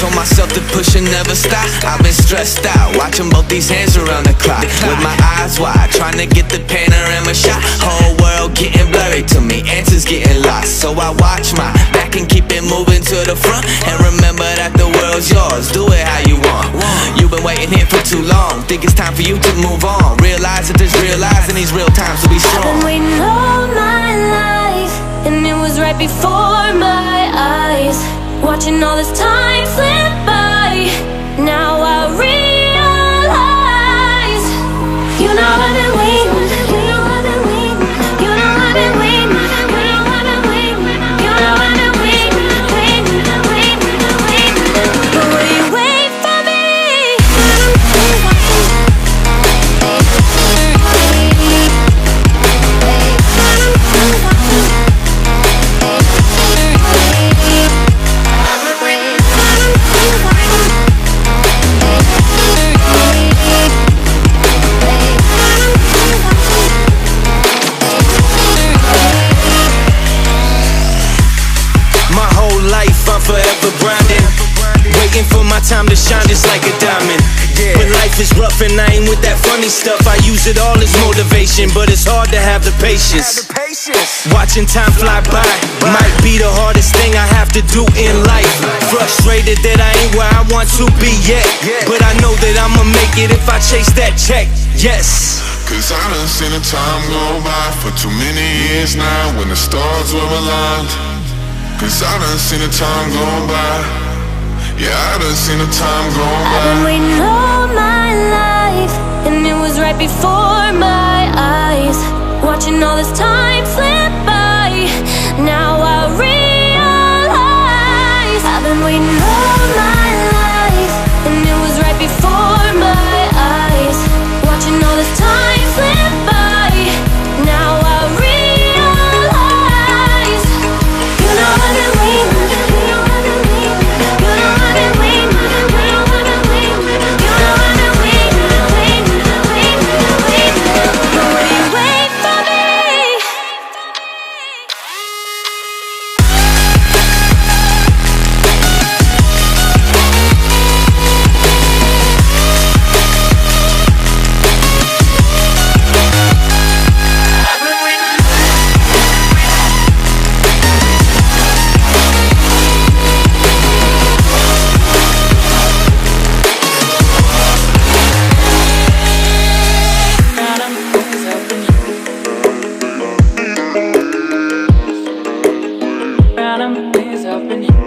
told myself to push and never stop. I've been stressed out, watching both these hands around the clock, with my eyes wide, trying to get the panorama shot. Whole world getting blurry to me, answers getting lost. So I watch my back and keep it moving to the front, and remember that the world's yours, do it how you want. You've been waiting here for too long, think it's time for you to move on. Realize that there's real lies in these real times, to be strong. I've been waiting all my life, and it was right before my eyes, watching all this time slip by. Now I realize, you know I've been waiting, you know I've been waiting, you know I've been waiting, you know I've been waiting, you know I've been waiting, waiting, waiting, waiting. But will you wait for me? I'm forever grinding, waiting for my time to shine just like a diamond. When life is rough and I ain't with that funny stuff, I use it all as motivation, but it's hard to have the patience. Watching time fly by might be the hardest thing I have to do in life. Frustrated that I ain't where I want to be yet, but I know that I'ma make it if I chase that check. Yes. Cause I done seen the time go by for too many years now, when the stars were aligned. Cause I done seen the time go by. Yeah, I done seen the time go by. I've been waiting all my life, and it was right before my eyes, watching all this time slip by. Now I realize, I've been waiting all my life, and it was right before my eyes, watching all this time slip by. Now I realize, you know I've been waiting, you know I've been waiting, you know I've been waiting, you know I've been waiting, you know I've been waiting, waiting, waiting, waiting. But will you wait for me? Adam is helping you.